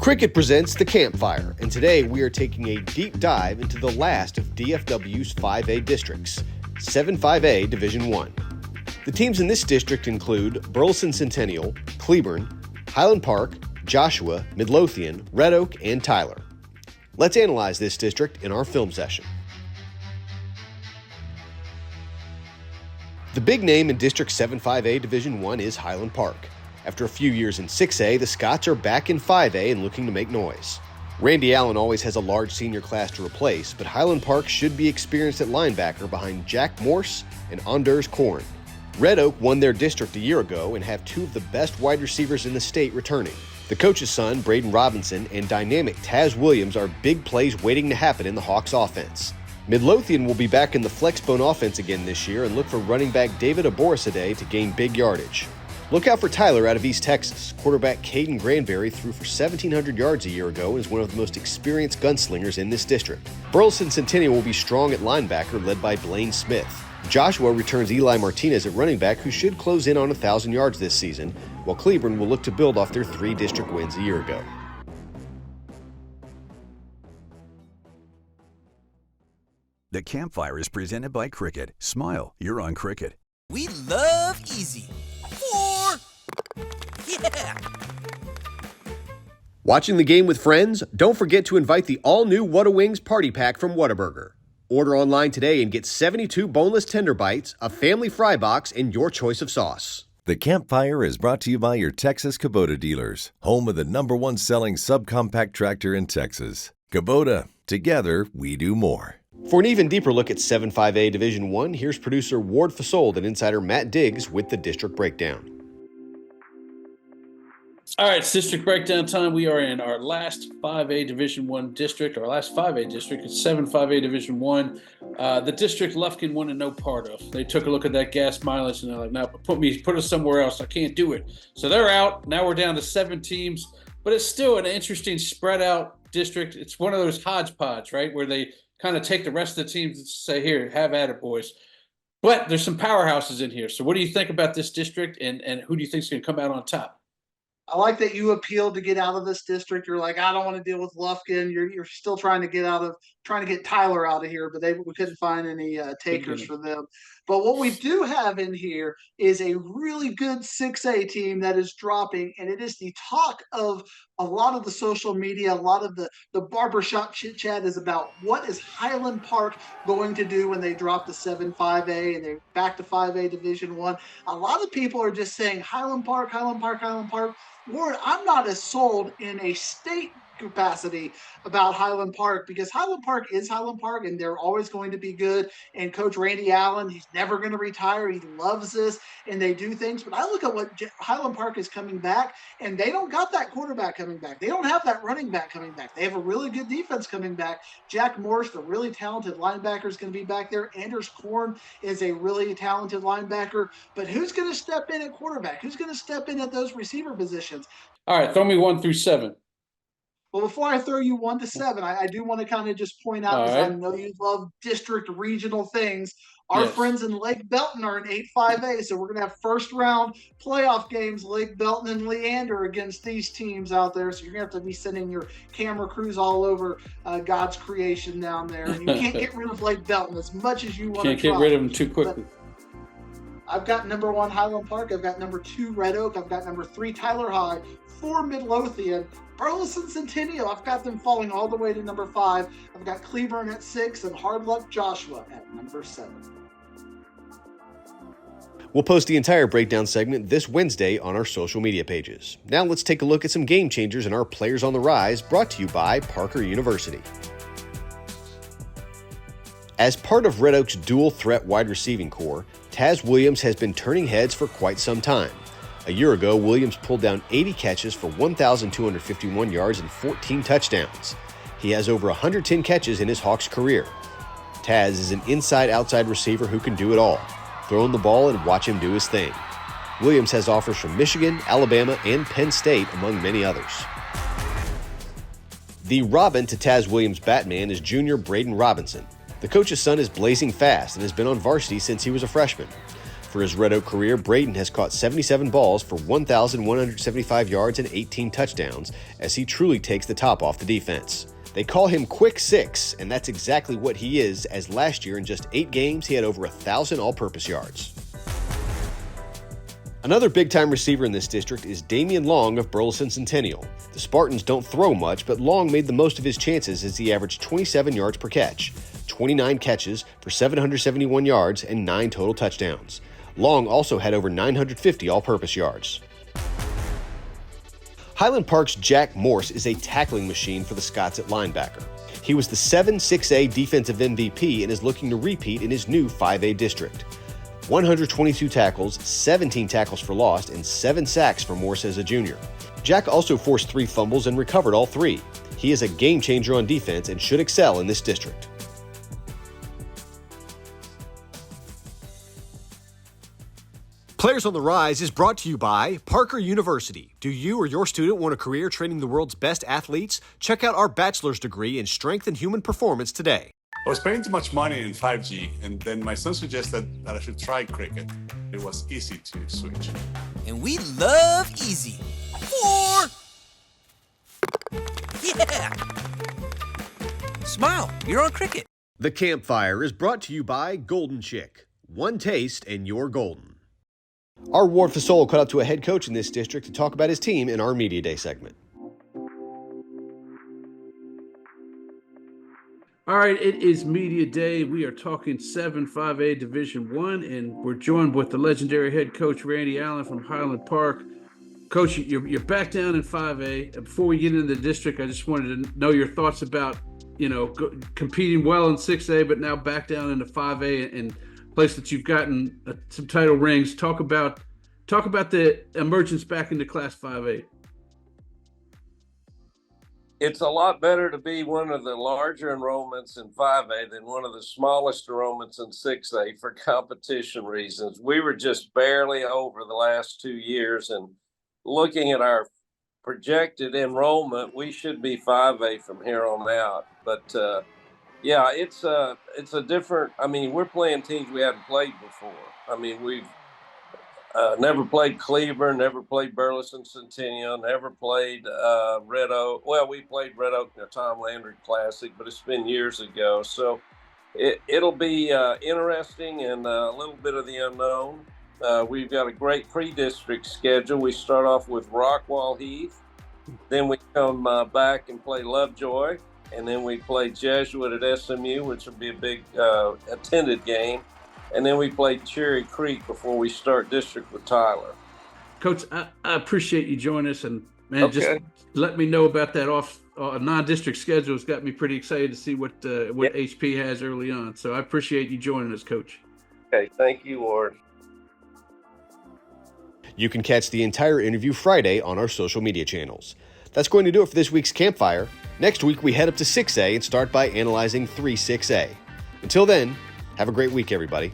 Cricket presents The Campfire, and today we are taking a deep dive into the last of DFW's 5A districts, 7-5A Division 1. The teams in this district include Burleson Centennial, Cleburne, Highland Park, Joshua, Midlothian, Red Oak, and Tyler. Let's analyze this district in our film session. The big name in District 7-5A Division 1 is Highland Park. After a few years in 6A, the Scots are back in 5A and looking to make noise. Randy Allen always has a large senior class to replace, but Highland Park should be experienced at linebacker behind Jack Morse and Anders Korn. Red Oak won their district a year ago and have two of the best wide receivers in the state returning. The coach's son, Braden Robinson, and dynamic Taz Williams are big plays waiting to happen in the Hawks offense. Midlothian will be back in the flexbone offense again this year and look for running back David Aborisade to gain big yardage. Look out for Tyler out of East Texas. Quarterback Caden Granberry threw for 1,700 yards a year ago and is one of the most experienced gunslingers in this district. Burleson Centennial will be strong at linebacker, led by Blaine Smith. Joshua returns Eli Martinez at running back, who should close in on 1,000 yards this season, while Cleburne will look to build off their 3 district wins a year ago. The Campfire is presented by Cricket. Smile, you're on Cricket. We love easy. 4. Yeah. Watching the game with friends? Don't forget to invite the all-new Whata Wings Party Pack from Whataburger. Order online today and get 72 boneless tender bites, a family fry box, and your choice of sauce. The Campfire is brought to you by your Texas Kubota dealers, home of the #1 selling subcompact tractor in Texas. Kubota, together we do more. For an even deeper look at 7-5A Division 1, here's producer Ward Fasold and insider Matt Diggs with the district breakdown. All right, it's district breakdown time. We are in our last 5A Division 1 district, our last 5A district. It's 7-5A Division 1. The district Lufkin wanted no part of. They took a look at that gas mileage and they're like, no, put us somewhere else. I can't do it. So they're out. Now we're down to 7 teams, but it's still an interesting spread out district. It's one of those hodgepodge, right, where they kind of take the rest of the teams and say, here, have at it, boys. But there's some powerhouses in here. So what do you think about this district, and who do you think is going to come out on top? I like that you appealed to get out of this district. You're like, I don't want to deal with Lufkin. You're still trying to get Tyler out of here, but we couldn't find any takers for them. But what we do have in here is a really good 6A team that is dropping, and it is the talk of a lot of the social media, a lot of the barbershop chit chat is about what is Highland Park going to do when they drop to 7-5A and they're back to 5A Division 1. A lot of people are just saying Highland Park, Highland Park, Highland Park. Warren, I'm not as sold in a state capacity about Highland Park, because Highland Park is Highland Park and they're always going to be good. And Coach Randy Allen, he's never going to retire. He loves this and they do things. But I look at what Highland Park is coming back, and they don't got that quarterback coming back. They don't have that running back coming back. They have a really good defense coming back. Jack Morse, the really talented linebacker, is going to be back there. Anders Korn is a really talented linebacker. But who's going to step in at quarterback? Who's going to step in at those receiver positions? All right, throw me 1 through 7. Well, before I throw you 1 to 7, I do want to kind of just point out, because I know you love district regional things. Our friends in Lake Belton are in 8-5A, so we're going to have first round playoff games, Lake Belton and Leander, against these teams out there. So you're going to have to be sending your camera crews all over God's creation down there. And you can't get rid of Lake Belton as much as you want to try. Can't get rid of them too quickly. But I've got number 1 Highland Park. I've got number 2 Red Oak. I've got number 3 Tyler High, 4 Midlothian, Burleson Centennial. I've got them falling all the way to number 5. I've got Cleburne at 6 and Hard Luck Joshua at number 7. We'll post the entire breakdown segment this Wednesday on our social media pages. Now let's take a look at some game changers and our players on the rise, brought to you by Parker University. As part of Red Oak's dual threat wide receiving core, Taz Williams has been turning heads for quite some time. A year ago, Williams pulled down 80 catches for 1,251 yards and 14 touchdowns. He has over 110 catches in his Hawks career. Taz is an inside-outside receiver who can do it all. Throw him the ball and watch him do his thing. Williams has offers from Michigan, Alabama, and Penn State, among many others. The Robin to Taz Williams' Batman is junior Braden Robinson. The coach's son is blazing fast and has been on varsity since he was a freshman. For his Red Oak career, Braden has caught 77 balls for 1,175 yards and 18 touchdowns as he truly takes the top off the defense. They call him Quick Six, and that's exactly what he is, as last year in just 8 games he had over 1,000 all-purpose yards. Another big-time receiver in this district is Damian Long of Burleson Centennial. The Spartans don't throw much, but Long made the most of his chances as he averaged 27 yards per catch, 29 catches for 771 yards, and 9 total touchdowns. Long also had over 950 all-purpose yards. Highland Park's Jack Morse is a tackling machine for the Scots at linebacker. He was the 7-6A defensive MVP and is looking to repeat in his new 5A district. 122 tackles, 17 tackles for loss, and 7 sacks for Morse as a junior. Jack also forced 3 fumbles and recovered all 3. He is a game changer on defense and should excel in this district. Players on the Rise is brought to you by Parker University. Do you or your student want a career training the world's best athletes? Check out our bachelor's degree in strength and human performance today. I was spending too much money in 5G, and then my son suggested that I should try cricket. It was easy to switch. And we love easy. 4. Yeah. Smile, you're on cricket. The Campfire is brought to you by Golden Chick. One taste and you're golden. Our Ward Fasol caught up to a head coach in this district to talk about his team in our Media Day segment. All right, it is Media Day. We are talking 7-5A Division I, and we're joined with the legendary head coach, Randy Allen from Highland Park. Coach, you're back down in 5A. Before we get into the district, I just wanted to know your thoughts about, competing well in 6A, but now back down into 5A and place that you've gotten some title rings. Talk about the emergence back into Class 5A. It's a lot better to be one of the larger enrollments in 5A than one of the smallest enrollments in 6A for competition reasons. We were just barely over the last 2 years, and looking at our projected enrollment, we should be 5A from here on out. But yeah, it's a different. I mean, we're playing teams we haven't played before. I mean, we've never played Cleveland, never played Burleson Centennial, never played Red Oak. Well, we played Red Oak in the Tom Landry Classic, but it's been years ago. So it'll be interesting and a little bit of the unknown. We've got a great pre-district schedule. We start off with Rockwall Heath. Then we come back and play Lovejoy. And then we play Jesuit at SMU, which will be a big attended game. And then we play Cherry Creek before we start district with Tyler. Coach, I appreciate you joining us, and man, just let me know about that non-district schedule. It's got me pretty excited to see what HP has early on. So I appreciate you joining us, Coach. Okay, thank you, Ward. You can catch the entire interview Friday on our social media channels. That's going to do it for this week's Campfire. Next week, we head up to 6A and start by analyzing 3-6A. Until then, have a great week, everybody.